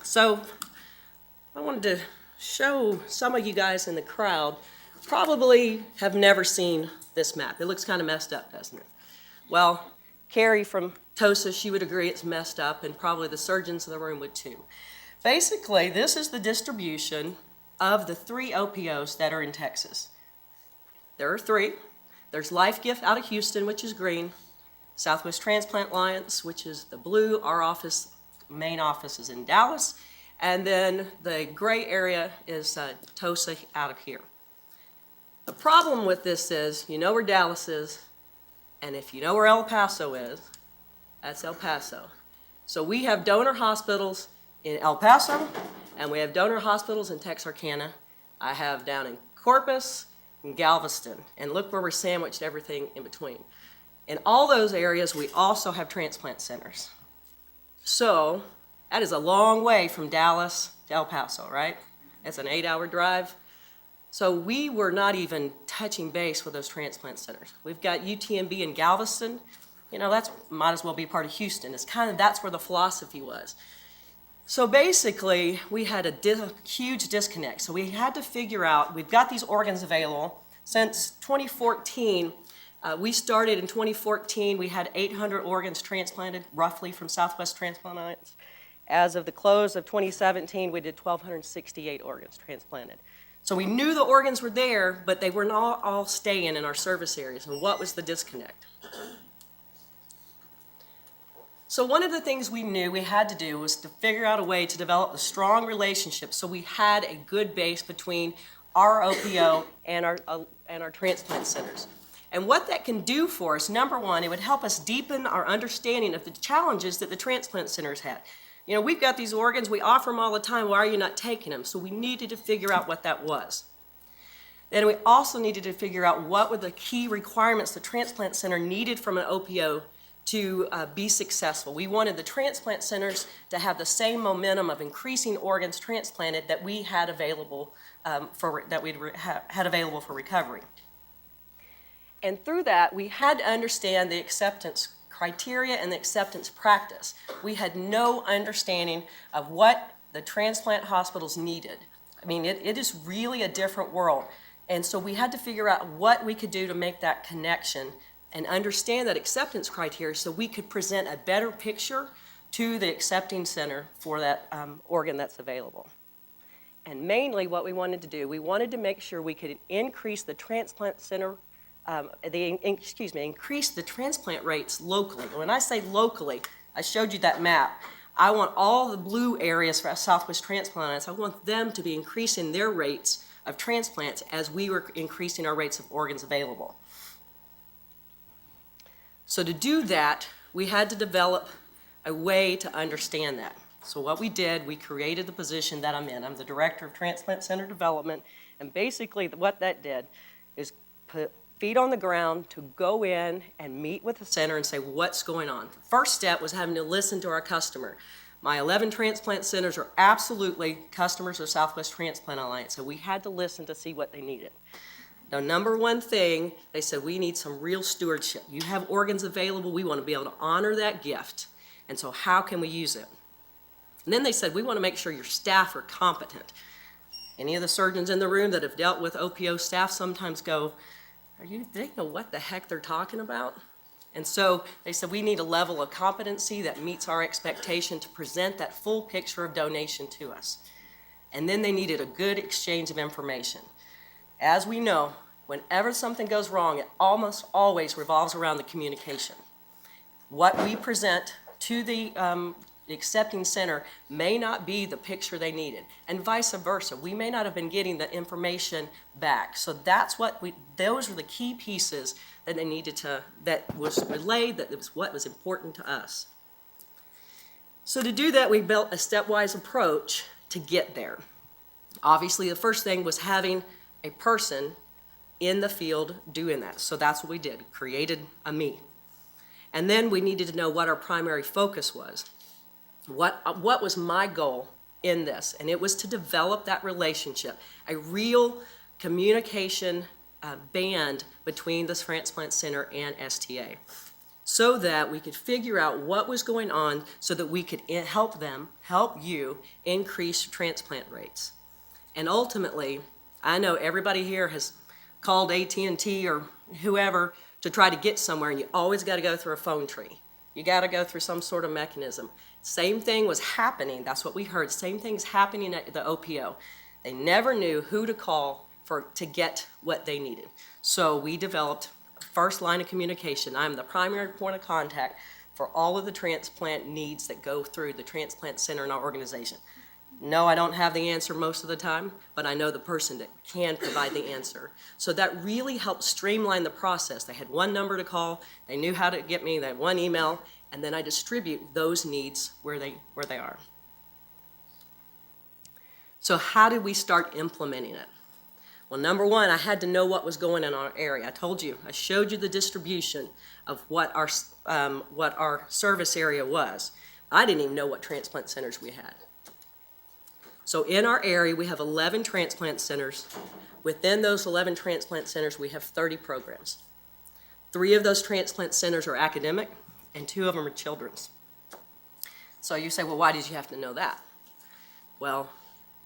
So I wanted to show some of you guys in the crowd probably have never seen this map. It looks kind of messed up, doesn't it? Well, Carrie from TOSA, she would agree it's messed up, and probably the surgeons in the room would too. Basically, this is the distribution of the 3 OPOs that are in Texas. There are 3. There's Life Gift out of Houston, which is green, Southwest Transplant Alliance, which is the blue. Our office, main office, is in Dallas. And then the gray area is TOSA out of here. The problem with this is, you know where Dallas is, and if you know where El Paso is, that's El Paso. So we have donor hospitals in El Paso, and we have donor hospitals in Texarkana. I have down in Corpus and Galveston, and look where we're sandwiched everything in between. In all those areas, we also have transplant centers. So that is a long way from Dallas to El Paso, right? It's an 8-hour drive. So we were not even touching base with those transplant centers. We've got UTMB in Galveston. You know, that's might as well be part of Houston. It's kind of, that's where the philosophy was. So basically, we had a huge disconnect. So we had to figure out, we've got these organs available. Since 2014, we started in 2014, we had 800 organs transplanted, roughly, from Southwest Transplant Alliance. As of the close of 2017, we did 1,268 organs transplanted. So we knew the organs were there, but they were not all staying in our service areas. And what was the disconnect? So one of the things we knew we had to do was to figure out a way to develop a strong relationship so we had a good base between our OPO and our transplant centers. And what that can do for us, number one, it would help us deepen our understanding of the challenges that the transplant centers had. You know, we've got these organs, we offer them all the time, why are you not taking them? So we needed to figure out what that was. Then we also needed to figure out what were the key requirements the transplant center needed from an OPO to be successful. We wanted the transplant centers to have the same momentum of increasing organs transplanted that we had available had available for recovery. And through that, we had to understand the acceptance criteria and the acceptance practice. We had no understanding of what the transplant hospitals needed. I mean, it is really a different world. And so we had to figure out what we could do to make that connection and understand that acceptance criteria so we could present a better picture to the accepting center for that organ that's available. And mainly what we wanted to do, we wanted to make sure we could increase the transplant center increase the transplant rates locally. When I say locally, I showed you that map. I want all the blue areas for Southwest Transplant Alliance, I want them to be increasing their rates of transplants as we were increasing our rates of organs available. So to do that, we had to develop a way to understand that. So what we did, we created the position that I'm in. I'm the Director of Transplant Center Development, and basically what that did is put feet on the ground to go in and meet with the center and say, what's going on? The first step was having to listen to our customer. My 11 transplant centers are absolutely customers of Southwest Transplant Alliance, so we had to listen to see what they needed. Now, number one thing, they said, we need some real stewardship. You have organs available, we want to be able to honor that gift, and so how can we use it? And then they said, we want to make sure your staff are competent. Any of the surgeons in the room that have dealt with OPO staff sometimes go, they know what the heck they're talking about? And so they said we need a level of competency that meets our expectation to present that full picture of donation to us. And then they needed a good exchange of information. As we know, whenever something goes wrong, it almost always revolves around the communication. What we present to the accepting center may not be the picture they needed, and vice versa. We may not have been getting the information back. So that's what those were the key pieces that they needed to, that was relayed, that was what was important to us. So to do that, we built a stepwise approach to get there. Obviously, the first thing was having a person in the field doing that. So that's what we did, created a me. And then we needed to know what our primary focus was. What was my goal in this? And it was to develop that relationship, a real communication band between the transplant center and STA. so that we could figure out what was going on so that we could help you increase transplant rates. And ultimately, I know everybody here has called AT&T or whoever to try to get somewhere, and you always got to go through a phone tree. You got to go through some sort of mechanism. Same thing was happening, that's what we heard, same thing is happening at the OPO. They never knew who to call to get what they needed. So we developed a first line of communication. I'm the primary point of contact for all of the transplant needs that go through the transplant center in our organization. No, I don't have the answer most of the time, but I know the person that can provide the answer. So that really helped streamline the process. They had one number to call, they knew how to get me, they had one email, and then I distribute those needs where they are. So how did we start implementing it? Well, number one, I had to know what was going on in our area. I told you, I showed you the distribution of what our service area was. I didn't even know what transplant centers we had. So in our area, we have 11 transplant centers. Within those 11 transplant centers, we have 30 programs. 3 of those transplant centers are academic, and 2 of them are children's. So you say, well, why did you have to know that? Well,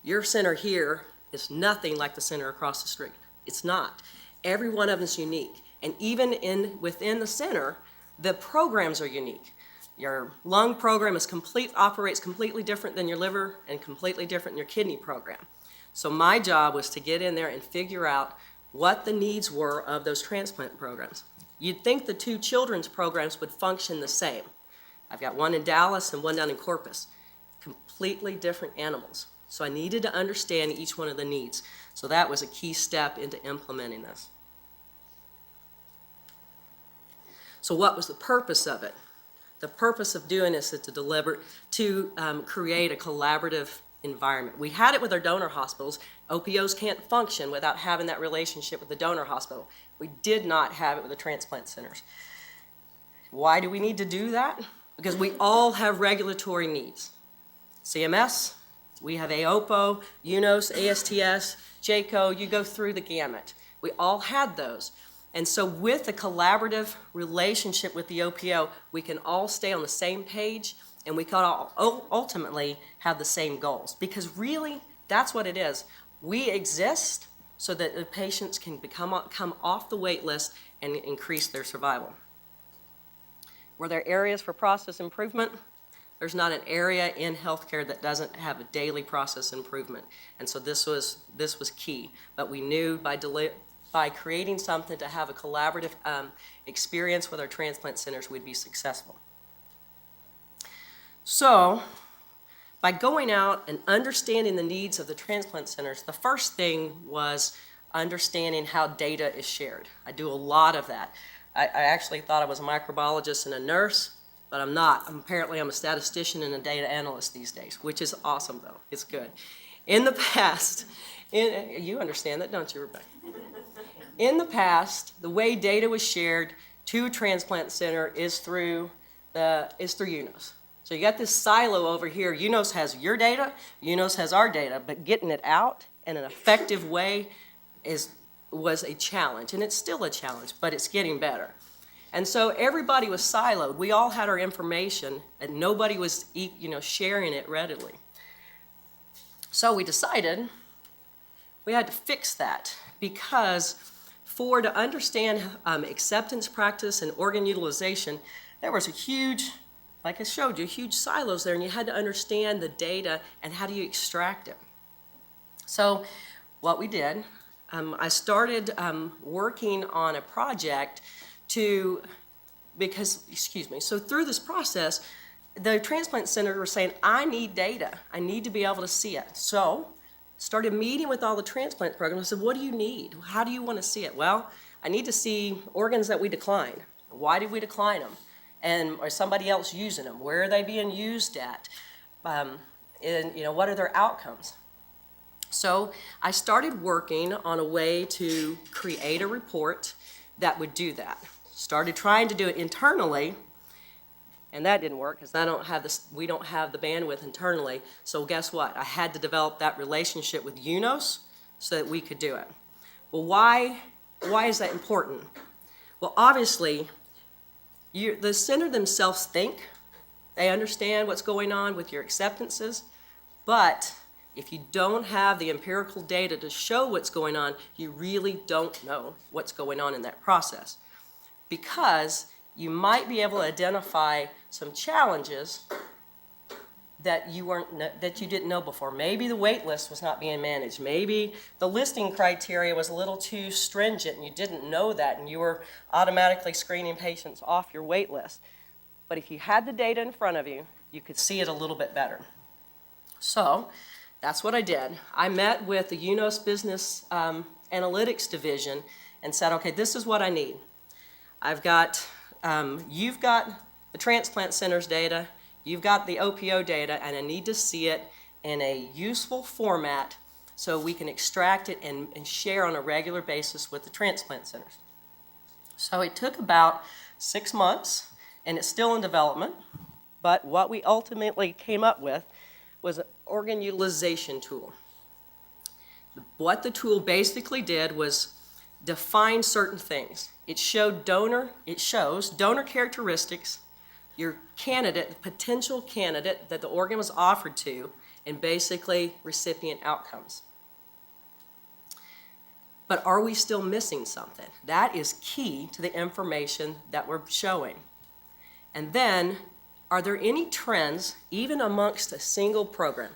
your center here is nothing like the center across the street. It's not. Every one of them is unique. And even within the center, the programs are unique. Your lung program operates completely different than your liver and completely different than your kidney program. So my job was to get in there and figure out what the needs were of those transplant programs. You'd think the 2 children's programs would function the same. I've got one in Dallas and one down in Corpus. Completely different animals. So I needed to understand each one of the needs. So that was a key step into implementing this. So what was the purpose of it? The purpose of doing this is to create a collaborative environment. We had it with our donor hospitals. OPOs can't function without having that relationship with the donor hospital. We did not have it with the transplant centers. Why do we need to do that? Because we all have regulatory needs. CMS, we have AOPO, UNOS, ASTS, JCO, you go through the gamut. We all had those. And so with a collaborative relationship with the OPO, we can all stay on the same page and we can all ultimately have the same goals. Because really, that's what it is. We exist so that the patients can come off the wait list and increase their survival. Were there areas for process improvement? There's not an area in healthcare that doesn't have a daily process improvement. And so this was key. But we knew by creating something to have a collaborative experience with our transplant centers, we'd be successful. So by going out and understanding the needs of the transplant centers, the first thing was understanding how data is shared. I do a lot of that. I actually thought I was a microbiologist and a nurse, but I'm not. Apparently I'm a statistician and a data analyst these days, which is awesome though. It's good. In the past, you understand that, don't you, Rebecca? In the past, the way data was shared to a transplant center is through UNOS. So you got this silo over here. UNOS has your data, UNOS has our data, but getting it out in an effective way was a challenge, and it's still a challenge, but it's getting better. And so everybody was siloed. We all had our information, and nobody was sharing it readily. So we decided we had to fix that, because to understand acceptance practice and organ utilization, there was a huge, like I showed you, huge silos there, and you had to understand the data and how do you extract it. So what we did, I started working on a project so through this process, the transplant center were saying, I need data. I need to be able to see it. So started meeting with all the transplant programs. I said, what do you need? How do you want to see it? Well, I need to see organs that we declined. Why did we decline them? And is somebody else using them? Where are they being used at? What are their outcomes? So I started working on a way to create a report that would do that. Started trying to do it internally, and that didn't work because we don't have the bandwidth internally. So guess what? I had to develop that relationship with UNOS so that we could do it. Well, why is that important? Well, obviously, The center themselves think, they understand what's going on with your acceptances, but if you don't have the empirical data to show what's going on, you really don't know what's going on in that process. Because you might be able to identify some challenges that you didn't know before. Maybe the wait list was not being managed. Maybe the listing criteria was a little too stringent and you didn't know that and you were automatically screening patients off your wait list. But if you had the data in front of you, you could see it a little bit better. So that's what I did. I met with the UNOS Business Analytics Division and said, okay, this is what I need. You've got the transplant center's data, you've got the OPO data, and I need to see it in a useful format so we can extract it and share on a regular basis with the transplant centers. So it took about 6 months, and it's still in development, but what we ultimately came up with was an organ utilization tool. What the tool basically did was define certain things. It shows donor characteristics, your candidate, the potential candidate that the organ was offered to, and basically recipient outcomes. But are we still missing something? That is key to the information that we're showing. And then, are there any trends, even amongst a single program?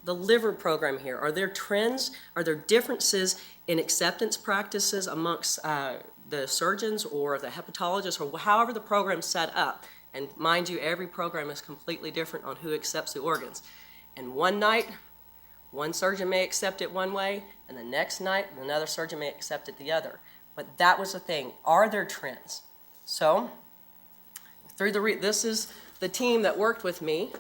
The liver program here, are there trends, are there differences in acceptance practices amongst the surgeons or the hepatologists or however the program's set up? And mind you, every program is completely different on who accepts the organs. And one night, one surgeon may accept it one way, and the next night, another surgeon may accept it the other. But that was the thing. Are there trends? So, this is the team that worked with me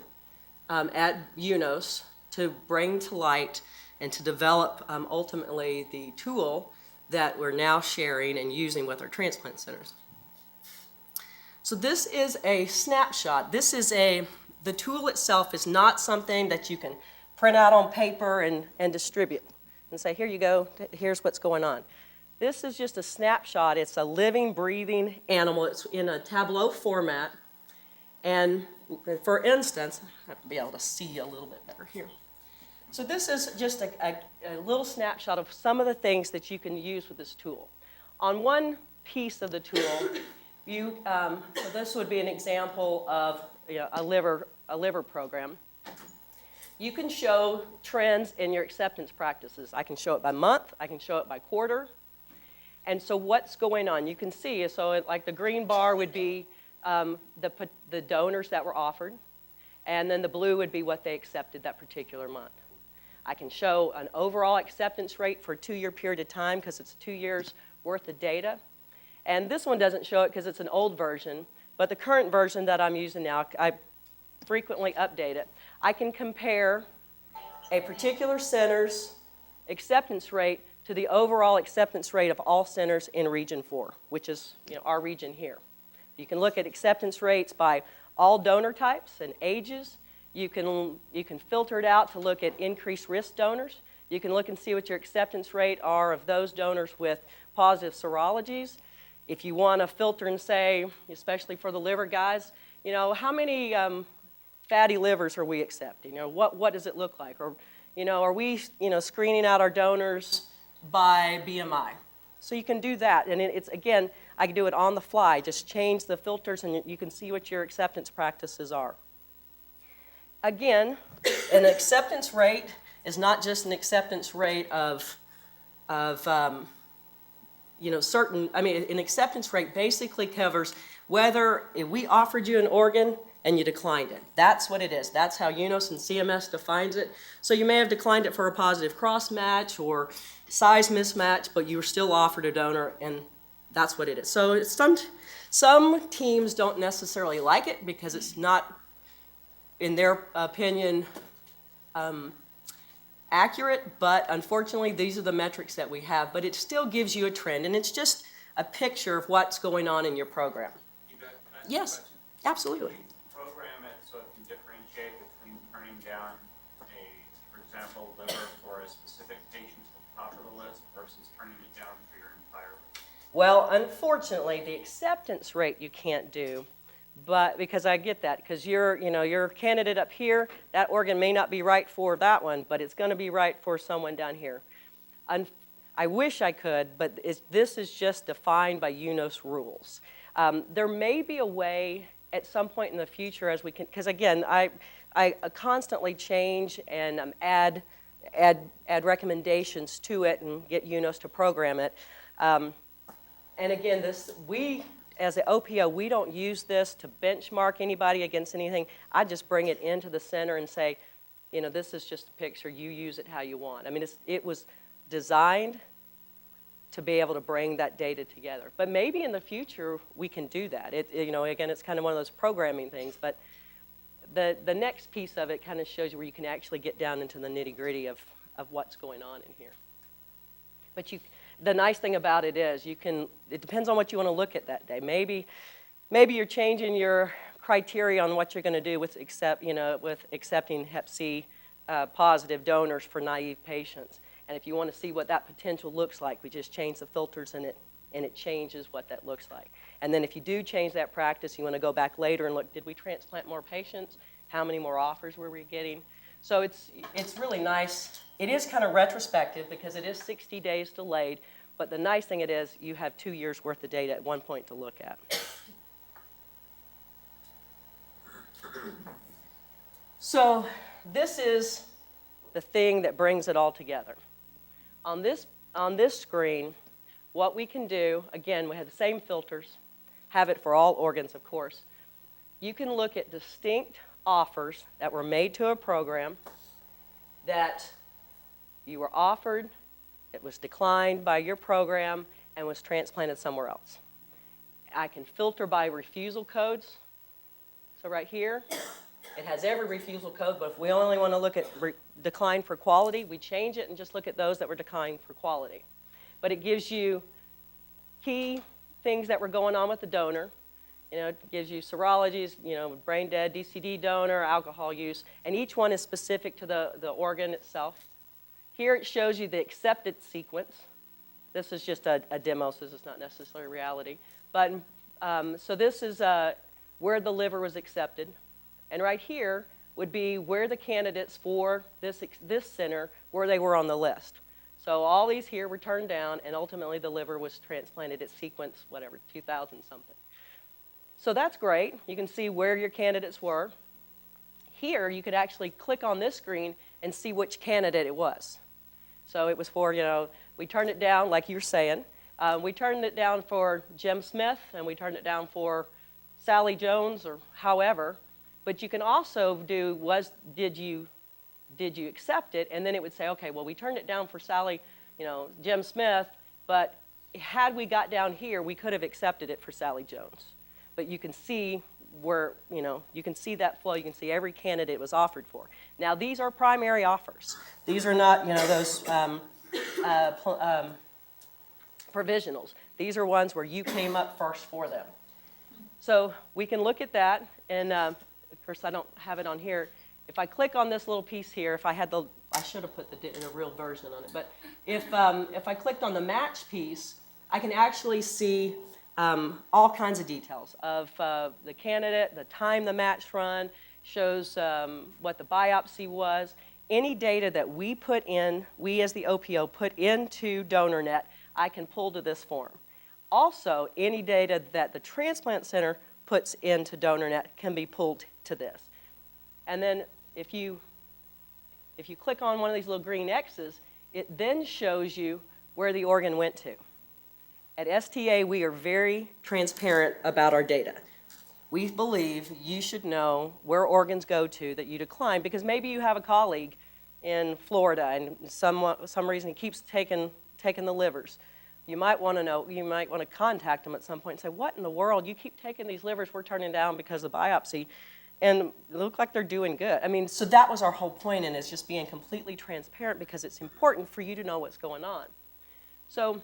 at UNOS to bring to light and to develop ultimately the tool that we're now sharing and using with our transplant centers. So this is a snapshot. The tool itself is not something that you can print out on paper and distribute and say, here you go, here's what's going on. This is just a snapshot. It's a living, breathing animal. It's in a Tableau format. And for instance, I have to be able to see a little bit better here. So this is just a little snapshot of some of the things that you can use with this tool. On one piece of the tool, so this would be an example of a liver program. You can show trends in your acceptance practices. I can show it by month. I can show it by quarter. And so what's going on? You can see, so like the green bar would be the donors that were offered, and then the blue would be what they accepted that particular month. I can show an overall acceptance rate for a 2-year period of time because it's 2 years worth of data. And this one doesn't show it because it's an old version, but the current version that I'm using now, I frequently update it. I can compare a particular center's acceptance rate to the overall acceptance rate of all centers in Region 4, which is our region here. You can look at acceptance rates by all donor types and ages. You can filter it out to look at increased risk donors. You can look and see what your acceptance rate are of those donors with positive serologies. If you want to filter and say, especially for the liver guys, how many fatty livers are we accepting? What does it look like? Or, are we, screening out our donors by BMI? So you can do that, and it's, again, I can do it on the fly. Just change the filters, and you can see what your acceptance practices are. Again, an acceptance rate is not just an acceptance rate of an acceptance rate basically covers whether if we offered you an organ and you declined it. That's what it is. That's how UNOS and CMS defines it. So you may have declined it for a positive cross match or size mismatch, but you were still offered a donor, and that's what it is. So it's some teams don't necessarily like it because it's not, in their opinion, accurate, but unfortunately these are the metrics that we have. But it still gives you a trend, and it's just a picture of what's going on in your program. Yvette, can I ask yes, a question? Absolutely. Program it so it can differentiate between turning down for example, liver for a specific patient at the top of the list versus turning it down for your entire list. Well, unfortunately, the acceptance rate you can't do, but because I get that, because you're a candidate up here, that organ may not be right for that one, but it's going to be right for someone down here. I wish I could, but this is just defined by UNOS rules. There may be a way at some point in the future as we can, because again, I constantly change and add recommendations to it and get UNOS to program it. And again, we, as an OPO, we don't use this to benchmark anybody against anything. I just bring it into the center and say, this is just a picture. You use it how you want. I mean, it was designed to be able to bring that data together. But maybe in the future, we can do that. Again, it's kind of one of those programming things. But the next piece of it kind of shows you where you can actually get down into the nitty-gritty of what's going on in here. But the nice thing about it is it depends on what you want to look at that day. Maybe you're changing your criteria on what you're going to do with accepting Hep C positive donors for naive patients. And if you want to see what that potential looks like, we just change the filters and it changes what that looks like. And then if you do change that practice, you want to go back later and look, did we transplant more patients? How many more offers were we getting? So it's really nice. It is kind of retrospective because it is 60 days delayed, but the nice thing it is you have 2 years worth of data at one point to look at. So this is the thing that brings it all together. On this screen, what we can do, again, we have the same filters, have it for all organs, of course. You can look at distinct offers that were made to a program that you were offered, it was declined by your program, and was transplanted somewhere else. I can filter by refusal codes. So right here, it has every refusal code, but if we only want to look at decline for quality, we change it and just look at those that were declined for quality. But it gives you key things that were going on with the donor. It gives you serologies, brain dead, DCD donor, alcohol use, and each one is specific to the organ itself. Here it shows you the accepted sequence. This is just a demo, so this is not necessarily reality. But so this is where the liver was accepted. And right here would be where the candidates for this center, where they were on the list. So all these here were turned down, and ultimately the liver was transplanted at sequence, 2000 something. So that's great. You can see where your candidates were. Here, you could actually click on this screen and see which candidate it was. So it was for, we turned it down, like you're saying. We turned it down for Jim Smith, and we turned it down for Sally Jones, or however. But you can also do, did you accept it? And then it would say, okay, well, we turned it down for Sally, Jim Smith, but had we got down here, we could have accepted it for Sally Jones. But you can see where, you can see that flow. You can see every candidate was offered for. Now, these are primary offers. These are not, those provisionals. These are ones where you came up first for them. So we can look at that, and of course, I don't have it on here. If I click on this little piece here, I should have put in a real version on it, but if I clicked on the match piece, I can actually see all kinds of details of the candidate, the time the match run, shows what the biopsy was. Any data that we as the OPO put into DonorNet, I can pull to this form. Also, any data that the transplant center puts into DonorNet can be pulled to this. And then if you click on one of these little green X's, it then shows you where the organ went to. At STA, we are very transparent about our data. We believe you should know where organs go to that you decline, because maybe you have a colleague in Florida and some reason he keeps taking the livers. You might want to know, you might want to contact them at some point and say, what in the world? You keep taking these livers we're turning down because of biopsy, and they look like they're doing good. I mean, so that was our whole point, and it's just being completely transparent because it's important for you to know what's going on. So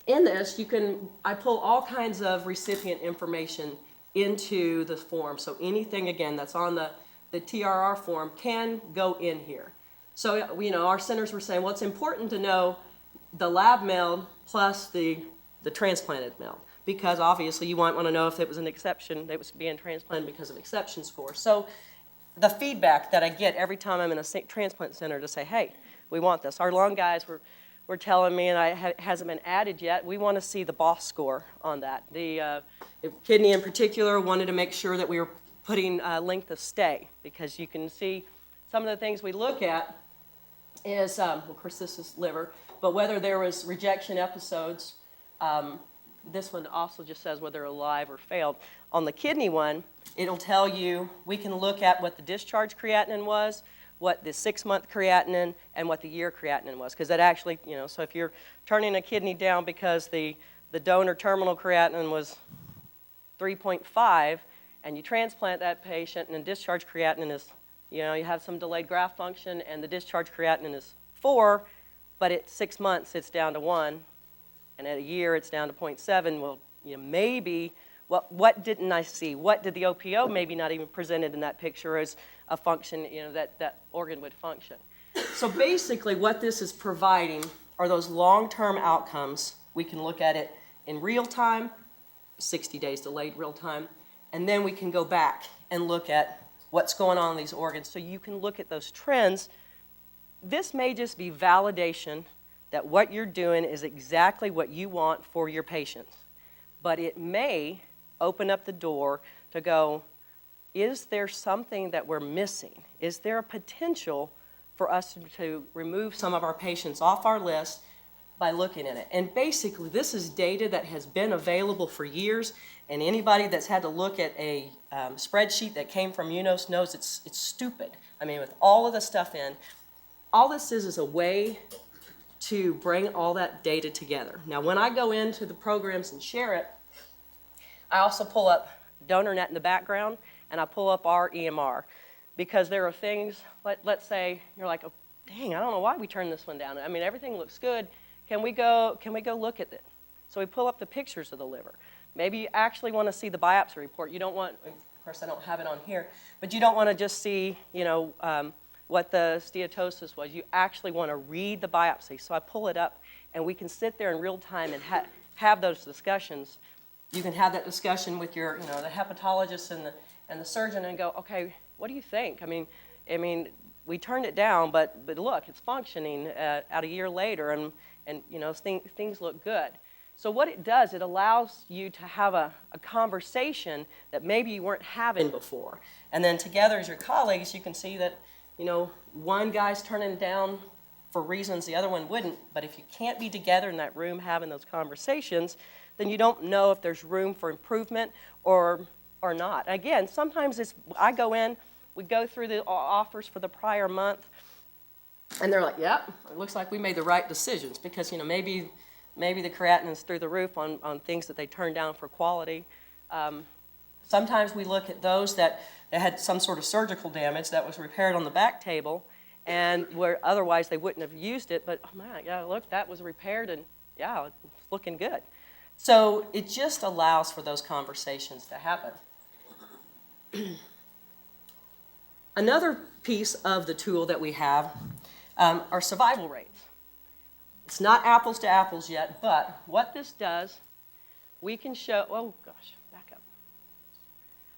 in this, I pull all kinds of recipient information into the form. So anything, again, that's on the TRR form can go in here. So, our centers were saying, well, it's important to know the lab mail plus the the transplanted male, because obviously you might want to know if it was an exception, that was being transplanted because of exception score. So the feedback that I get every time I'm in a transplant center to say, hey, we want this. Our lung guys were telling me, and it hasn't been added yet, we want to see the BOSS score on that. The kidney in particular wanted to make sure that we were putting length of stay, because you can see some of the things we look at is, of course this is liver, but whether there was rejection episodes. This one also just says whether alive or failed. On the kidney one, it'll tell you, we can look at what the discharge creatinine was, what the 6-month creatinine, and what the year creatinine was. Because that actually, so if you're turning a kidney down because the donor terminal creatinine was 3.5, and you transplant that patient, and the discharge creatinine is, you have some delayed graft function, and the discharge creatinine is 4, but at 6 months it's down to 1. And at a year, it's down to 0.7. Well, maybe, what didn't I see? What did the OPO maybe not even presented in that picture as a function, that organ would function? So basically, what this is providing are those long-term outcomes. We can look at it in real time, 60 days delayed real time, and then we can go back and look at what's going on in these organs. So you can look at those trends. This may just be validation that what you're doing is exactly what you want for your patients. But it may open up the door to go, is there something that we're missing? Is there a potential for us to remove some of our patients off our list by looking at it? And basically, this is data that has been available for years, and anybody that's had to look at a spreadsheet that came from UNOS knows it's stupid. I mean, with all of the stuff in, all this is a way to bring all that data together. Now, when I go into the programs and share it, I also pull up DonorNet in the background, and I pull up our EMR, because there are things, let's say you're like, oh, dang, I don't know why we turned this one down. I mean, everything looks good. Can we go look at it? So we pull up the pictures of the liver. Maybe you actually want to see the biopsy report. You don't want, of course I don't have it on here, but you don't want to just see, what the steatosis was. You actually want to read the biopsy. So I pull it up, and we can sit there in real time and have those discussions. You can have that discussion with your, the hepatologist and the surgeon, and go, okay, what do you think? I mean, we turned it down, but look, it's functioning out a year later, and things look good. So what it does, it allows you to have a conversation that maybe you weren't having before. And then together as your colleagues, you can see that, one guy's turning down for reasons the other one wouldn't, but if you can't be together in that room having those conversations, then you don't know if there's room for improvement or not. Again, sometimes I go in, we go through the offers for the prior month, and they're like, yep, it looks like we made the right decisions, because maybe the creatinine's through the roof on things that they turned down for quality. Sometimes we look at those that had some sort of surgical damage that was repaired on the back table, and where otherwise they wouldn't have used it, but oh man, yeah, look, that was repaired, and yeah, it's looking good. So it just allows for those conversations to happen. Another piece of the tool that we have are survival rates. It's not apples to apples yet, but what this does, we can show, oh gosh, back up.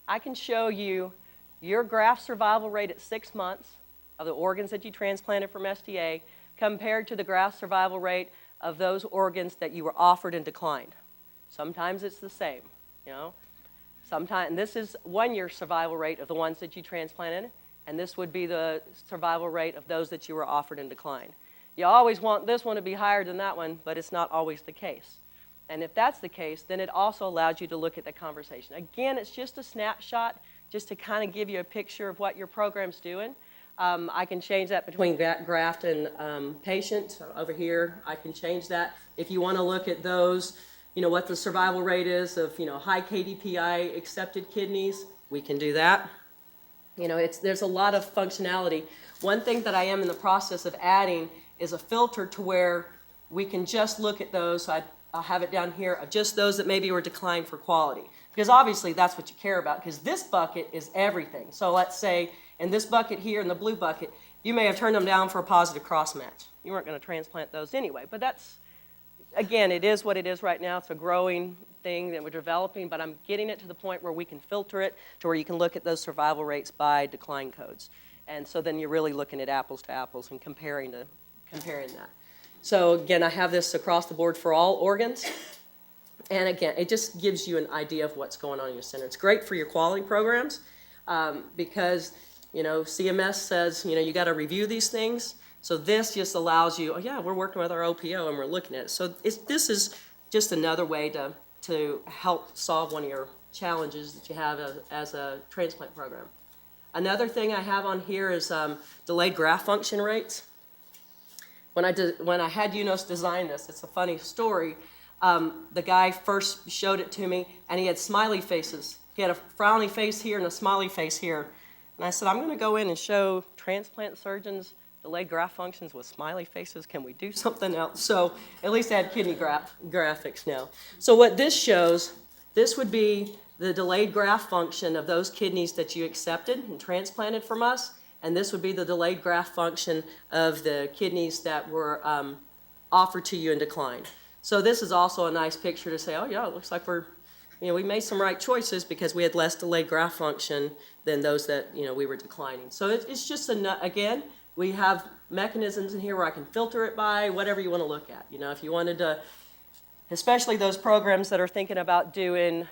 I can show you your graft survival rate at 6 months of the organs that you transplanted from STA compared to the graft survival rate of those organs that you were offered and declined. Sometimes it's the same, Sometimes, and this is 1-year survival rate of the ones that you transplanted, and this would be the survival rate of those that you were offered and declined. You always want this one to be higher than that one, but it's not always the case. And if that's the case, then it also allows you to look at the conversation. Again, it's just a snapshot, just to kind of give you a picture of what your program's doing. I can change that between graft and patient. Over here, I can change that. If you want to look at those, what the survival rate is of, high KDPI accepted kidneys, we can do that. There's a lot of functionality. One thing that I am in the process of adding is a filter to where we can just look at those. So I'll have it down here of just those that maybe were declined for quality. Because obviously that's what you care about, because this bucket is everything. So let's say in this bucket here, in the blue bucket, you may have turned them down for a positive cross match. You weren't going to transplant those anyway, but that's again, it is what it is right now. It's a growing thing that we're developing, but I'm getting it to the point where we can filter it to where you can look at those survival rates by decline codes. And so then you're really looking at apples to apples and comparing that. So again, I have this across the board for all organs. And again, it just gives you an idea of what's going on in your center. It's great for your quality programs because, you know, CMS says, you know, you got to review these things. So this just allows you, oh yeah, we're working with our OPO and we're looking at it. So this is just another way to help solve one of your challenges that you have as a transplant program. Another thing I have on here is delayed graft function rates. When I had UNOS design this, it's a funny story. The guy first showed it to me, and he had smiley faces. He had a frowny face here and a smiley face here. And I said, I'm going to go in and show transplant surgeons delayed graft functions with smiley faces. Can we do something else? So at least I had kidney graphics now. So what this shows, this would be the delayed graft function of those kidneys that you accepted and transplanted from us. And this would be the delayed graft function of the kidneys that were offered to you and declined. So this is also a nice picture to say, oh yeah, it looks like we made some right choices because we had less delayed graft function than those that, we were declining. So it's just, again, we have mechanisms in here where I can filter it by whatever you want to look at. If you wanted to, especially those programs that are thinking about doing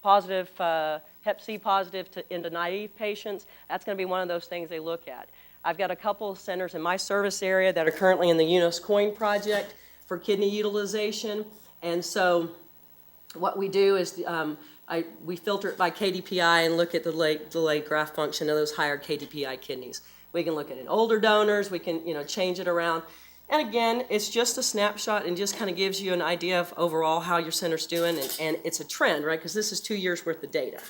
positive, Hep C positive into naive patients, that's going to be one of those things they look at. I've got a couple of centers in my service area that are currently in the UNOS Coin project for kidney utilization. And so what we do is we filter it by KDPI and look at the delayed graft function of those higher KDPI kidneys. We can look at in older donors, we can change it around. And again, it's just a snapshot and just kind of gives you an idea of overall how your center's doing, and it's a trend, right? Because this is 2 years worth of data.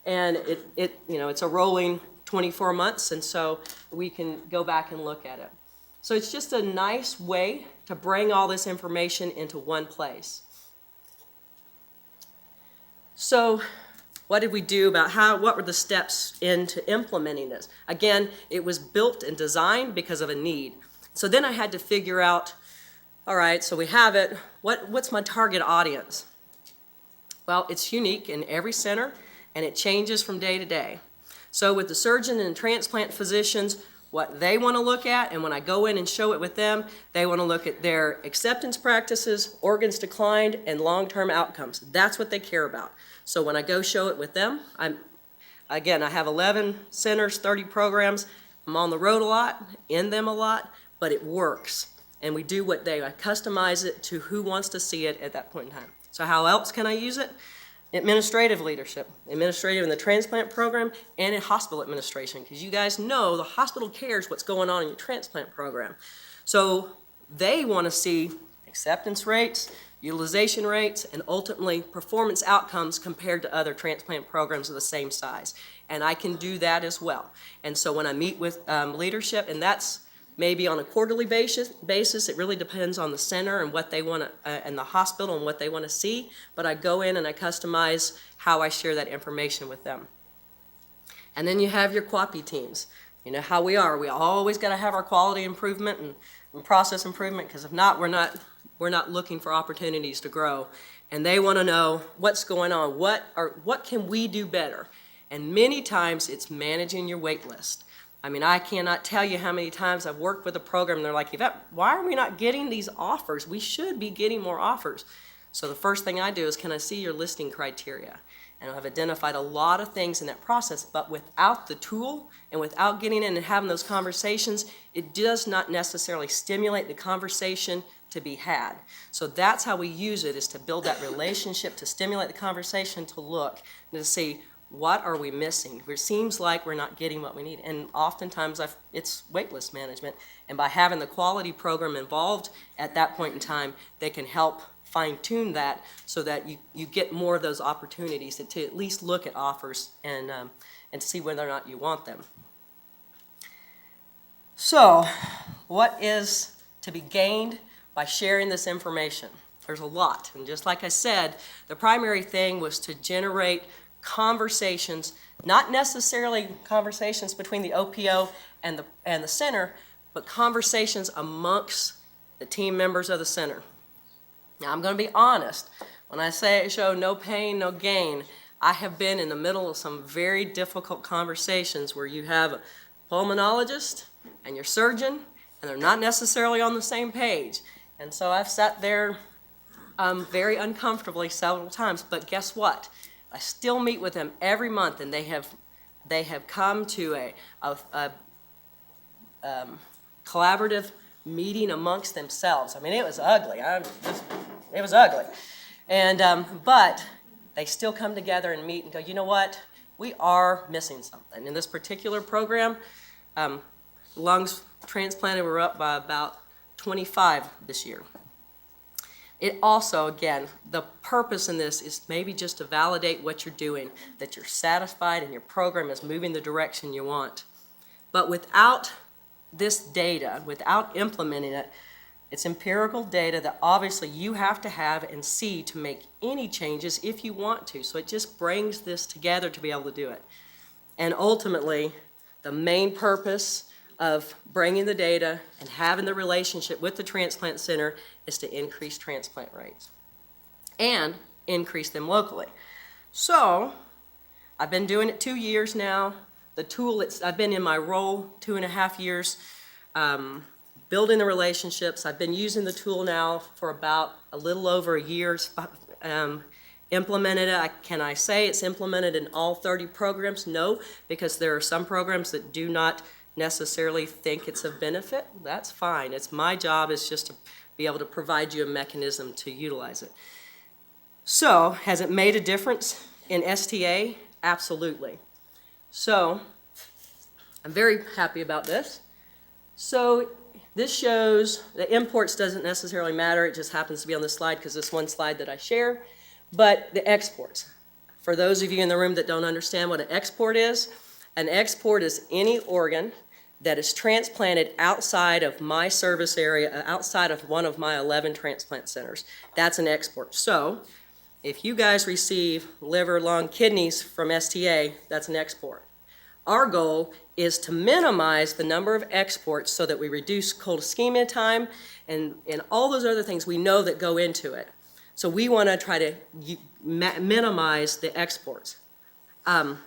And it's a rolling 24 months, and so we can go back and look at it. So it's just a nice way to bring all this information into one place. So what did we do about what were the steps into implementing this? Again, it was built and designed because of a need. So then I had to figure out, all right, so we have it, what's my target audience? Well, it's unique in every center, and it changes from day to day. So with the surgeon and transplant physicians, what they want to look at, and when I go in and show it with them, they want to look at their acceptance practices, organs declined, and long-term outcomes. That's what they care about. So when I go show it with them, I have 11 centers, 30 programs. I'm on the road a lot, in them a lot, but it works. And we do I customize it to who wants to see it at that point in time. So how else can I use it? Administrative leadership, administrative in the transplant program and in hospital administration, because you guys know the hospital cares what's going on in your transplant program. So they want to see acceptance rates, utilization rates, and ultimately performance outcomes compared to other transplant programs of the same size. And I can do that as well. And so when I meet with leadership, and that's maybe on a quarterly basis, it really depends on the center and what they want to, and the hospital and what they want to see, but I go in and I customize how I share that information with them. And then you have your QAPI teams. You know how we are. We always got to have our quality improvement and process improvement, because if not, we're not looking for opportunities to grow. And they want to know what's going on, what can we do better? And many times it's managing your wait list. I mean, I cannot tell you how many times I've worked with a program and they're like, Yvette, why are we not getting these offers? We should be getting more offers. So the first thing I do is, can I see your listing criteria? And I've identified a lot of things in that process, but without the tool and without getting in and having those conversations, it does not necessarily stimulate the conversation to be had. So that's how we use it, is to build that relationship, to stimulate the conversation, to look and to see, what are we missing? It seems like we're not getting what we need. And oftentimes it's waitlist management. And by having the quality program involved at that point in time, they can help fine-tune that so that you get more of those opportunities to at least look at offers and to see whether or not you want them. So what is to be gained by sharing this information? There's a lot. And just like I said, the primary thing was to generate conversations, not necessarily conversations between the OPO and the center, but conversations amongst the team members of the center. Now, I'm going to be honest. When I say show no pain, no gain, I have been in the middle of some very difficult conversations where you have a pulmonologist and your surgeon, and they're not necessarily on the same page. And so I've sat there very uncomfortably several times, but guess what? I still meet with them every month, and they have come to a collaborative meeting amongst themselves. I mean, it was ugly. It was ugly. And, but they still come together and meet and go, you know what? We are missing something. In this particular program, lungs transplanted were up by about 25 this year. It also, again, the purpose in this is maybe just to validate what you're doing, that you're satisfied and your program is moving the direction you want. But without this data, without implementing it, it's empirical data that obviously you have to have and see to make any changes if you want to. So it just brings this together to be able to do it. And ultimately, the main purpose of bringing the data and having the relationship with the transplant center is to increase transplant rates and increase them locally. So I've been doing it 2 years now. The tool, I've been in my role 2.5 years, building the relationships. I've been using the tool now for about a little over a year. Implemented it. Can I say it's implemented in all 30 programs? No, because there are some programs that do not necessarily think it's of benefit. That's fine. It's my job is just to be able to provide you a mechanism to utilize it. So, has it made a difference in STA? Absolutely. So, I'm very happy about this. So, this shows the imports doesn't necessarily matter. It just happens to be on this slide because this one slide that I share. But the exports. For those of you in the room that don't understand what an export is is any organ that is transplanted outside of my service area, outside of one of my 11 transplant centers. That's an export. So, if you guys receive liver, lung, kidneys from STA, that's an export. Our goal is to minimize the number of exports so that we reduce cold ischemia time and all those other things we know that go into it. So we want to try to minimize the exports. Of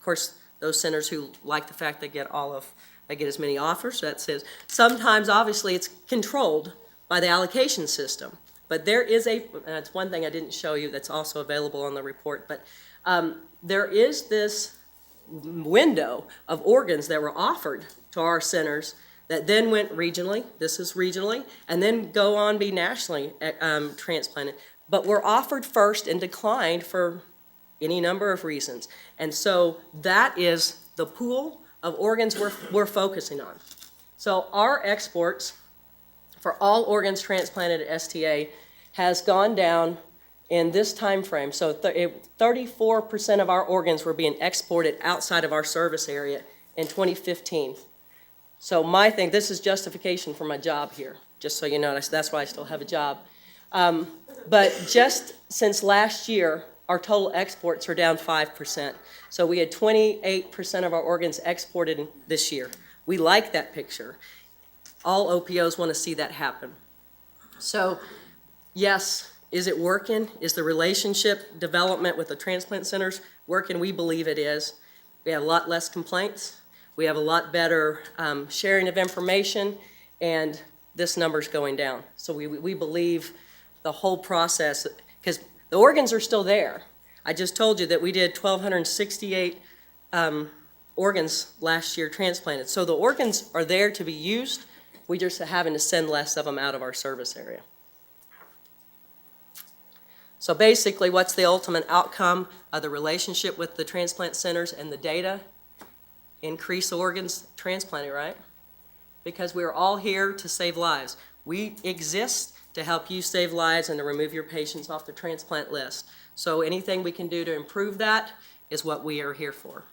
course, those centers who like the fact they get as many offers, that says sometimes obviously it's controlled by the allocation system. But there is that's one thing I didn't show you that's also available on the report, but there is this window of organs that were offered to our centers that then went regionally, this is regionally, and then go on be nationally transplanted. But were offered first and declined for any number of reasons. And so that is the pool of organs we're focusing on. So our exports for all organs transplanted at STA has gone down in this time frame. So 34% of our organs were being exported outside of our service area in 2015. So my thing, this is justification for my job here, just so you know, that's why I still have a job. But just since last year, our total exports are down 5%. So we had 28% of our organs exported this year. We like that picture. All OPOs want to see that happen. So yes, is it working? Is the relationship development with the transplant centers working? We believe it is. We have a lot less complaints. We have a lot better sharing of information, and this number's going down. So we believe the whole process, because the organs are still there. I just told you that we did 1,268 organs last year transplanted. So the organs are there to be used. We just having to send less of them out of our service area. So basically, what's the ultimate outcome of the relationship with the transplant centers and the data? Increase organs transplanted, right? Because we're all here to save lives. We exist to help you save lives and to remove your patients off the transplant list. So anything we can do to improve that is what we are here for.